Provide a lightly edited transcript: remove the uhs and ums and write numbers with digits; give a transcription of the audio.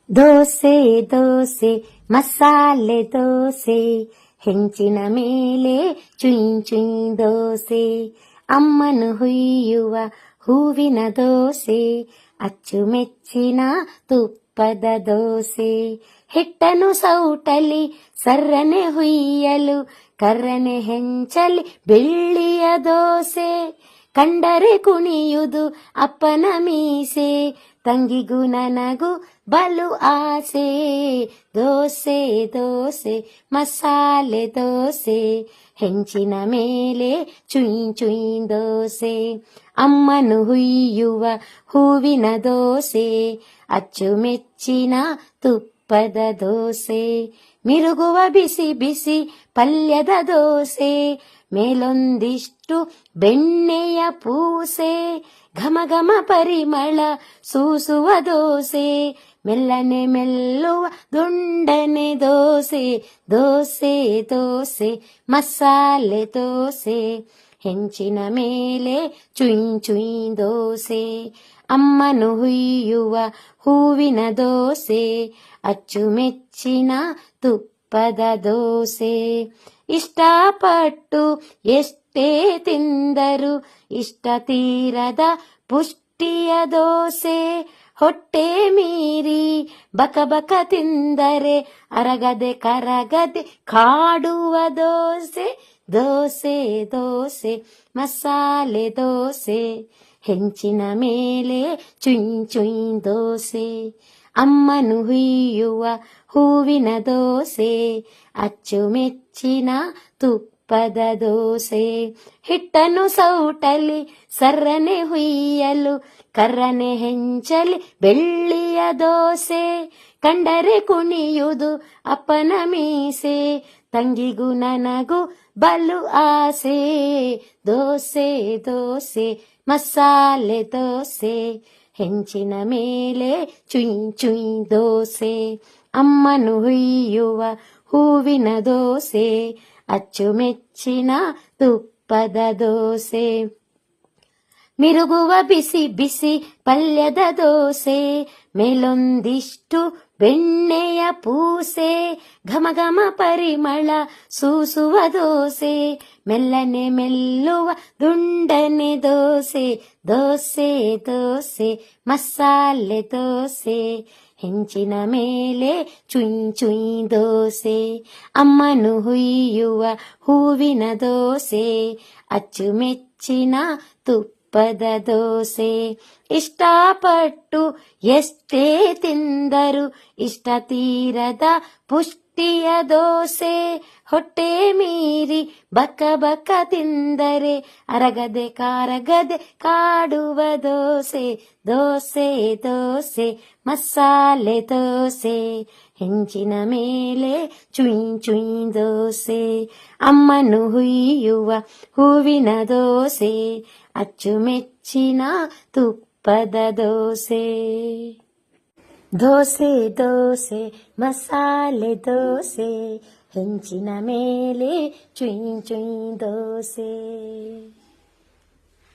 ದೋಸೆ ದೋಸೆ ಮಸಾಲೆ ದೋಸೆ, ಹೆಂಚಿನ ಮೇಲೆ ಚುಯ್ ಚುಯ್ ದೋಸೆ, ಅಮ್ಮನು ಹುಯ್ಯುವ ಹೂವಿನ ದೋಸೆ, ಅಚ್ಚುಮೆಚ್ಚಿನ ತುಪ್ಪದ ದೋಸೆ, ಹಿಟ್ಟನು ಸೌಟಲಿ ಸರ್ರನೆ ಹುಯ್ಯಲು, ಕರ್ರನೆ ಹೆಂಚಲಿ ಬೆಳ್ಳಿಯ ದೋಸೆ, ಕಂಡರೆ ಕುಣಿಯುವುದು ಅಪ್ಪನ ಮೀಸೆ, ತಂಗಿಗೂ ನನಗೂ ಬಲು ಆಸೆ, ದೋಸೆ ದೋಸೆ ಮಸಾಲೆ ದೋಸೆ, ಹೆಂಚಿನ ಮೇಲೆ ಚುಯ್ ಚುಯ್ ದೋಸೆ, ಅಮ್ಮನು ಹುಯ್ಯುವ ಹೂವಿನ ದೋಸೆ, ಅಚ್ಚುಮೆಚ್ಚಿನ ತುಪ್ಪದ ದೋಸೆ, ಮಿರುಗುವ ಬಿಸಿ ಬಿಸಿ ಪಲ್ಯದ ದೋಸೆ, ಮೇಲೊಂದಿಷ್ಟು ಬೆಣ್ಣೆಯ ಪೂಸೆ, ಘಮ ಘಮ ಪರಿಮಳ ಸೂಸುವ ದೋಸೆ, ಮೆಲ್ಲನೆ ಮೆಲ್ಲುವ ದುಂಡನೆ ದೋಸೆ, ದೋಸೆ ದೋಸೆ ಮಸಾಲೆ ದೋಸೆ, ಹೆಂಚಿನ ಮೇಲೆ ಚುಯ್ ಚುಯ್ ದೋಸೆ, ಅಮ್ಮನು ಹುಯ್ಯುವ ಹೂವಿನ ದೋಸೆ, ಅಚ್ಚುಮೆಚ್ಚಿನ ತುಪ್ಪದ ದೋಸೆ, ಇಷ್ಟಪಟ್ಟು ಎಷ್ಟೇ ತಿಂದರು ಇಷ್ಟ ತೀರದ ಪುಷ್ಟಿಯ ದೋಸೆ, ಹೊಟ್ಟೆ ಮೀರಿ ಬಕ ಬಕ ತಿಂದರೆ ಅರಗದೆ ಕರಗದೆ ಕಾಡುವ ದೋಸೆ, ದೋಸೆ ದೋಸೆ ಮಸಾಲೆ ದೋಸೆ, ಹೆಂಚಿನ ಮೇಲೆ ಚುಯ್ ಚುಯ್ ದೋಸೆ, ಅಮ್ಮನು ಹುಯ್ಯುವ ಹೂವಿನ ದೋಸೆ, ಅಚ್ಚುಮೆಚ್ಚಿನ ತುಪ್ಪದ ದೋಸೆ, ಹಿಟ್ಟನು ಸೌಟಲಿ ಸರ್ರನೆ ಹುಯ್ಯಲು, ಕರ್ರನೆ ಹೆಂಚಲಿ ಬೆಳ್ಳಿಯ ದೋಸೆ, ಕಂಡರೆ ಕುಣಿಯುವುದು ಅಪ್ಪನ ಮೀಸೆ, ತಂಗಿಗೂ ನನಗೂ ಬಲು ಆಸೆ, ದೋಸೆ ದೋಸೆ ಮಸಾಲೆ ದೋಸೆ, ಹೆಂಚಿನ ಮೇಲೆ ಚುಯ್ ಚುಯ್ ದೋಸೆ, ಅಮ್ಮನು ಹುಯ್ಯುವ ಹೂವಿನ ದೋಸೆ, ಅಚ್ಚುಮೆಚ್ಚಿನ ತುಪ್ಪದ ದೋಸೆ, ಮಿರುಗುವ ಬಿಸಿ ಬಿಸಿ ಪಲ್ಯದ ದೋಸೆ, ಮೇಲೊಂದಿಷ್ಟು ಬೆಣ್ಣೆಯ ಪೂಸೆ, ಘಮ ಘಮ ಪರಿಮಳ ಸೂಸುವ ದೋಸೆ, ಮೆಲ್ಲನೆ ಮೆಲ್ಲುವ ದುಂಡನೆ ದೋಸೆ, ದೋಸೆ ದೋಸೆ ಮಸಾಲೆ ದೋಸೆ, ಹೆಂಚಿನ ಮೇಲೆ ಚುಯ್ ಚುಯ್ ದೋಸೆ, ಅಮ್ಮನು ಹುಯ್ಯುವ ಹೂವಿನ ದೋಸೆ, ಅಚ್ಚುಮೆಚ್ಚಿನ ತುಪ್ಪದ ದೋಸೆ, ಇಷ್ಟಪಟ್ಟು ಎಷ್ಟೇ ತಿಂದರು ಇಷ್ಟ ತೀರದ ಪುಷ್ಟಿಯ ದೋಸೆ, ಹೊಟ್ಟೆ ಮೀರಿ ಬಕ ಬಕ ತಿಂದರೆ ಅರಗದೆ ಕಾರಗದೆ ಕಾಡುವ ದೋಸೆ, ದೋಸೆ ದೋಸೆ ಮಸಾಲೆ ದೋಸೆ, ಹೆಂಚಿನ ಮೇಲೆ ಚುಯ್ ಚುಯ್ ದೋಸೆ, ಅಮ್ಮನು ಹುಯ್ಯುವ ಹೂವಿನ ದೋಸೆ, ಅಚ್ಚುಮೆಚ್ಚಿನ ತುಪ್ಪದ ದೋಸೆ, ದೋಸೆ ದೋಸೆ ಮಸಾಲೆ ದೋಸೆ, ಹೆಂಚಿನ ಮೇಲೆ ಚುಯ್ ಚುಯ್ ದೋಸೆ.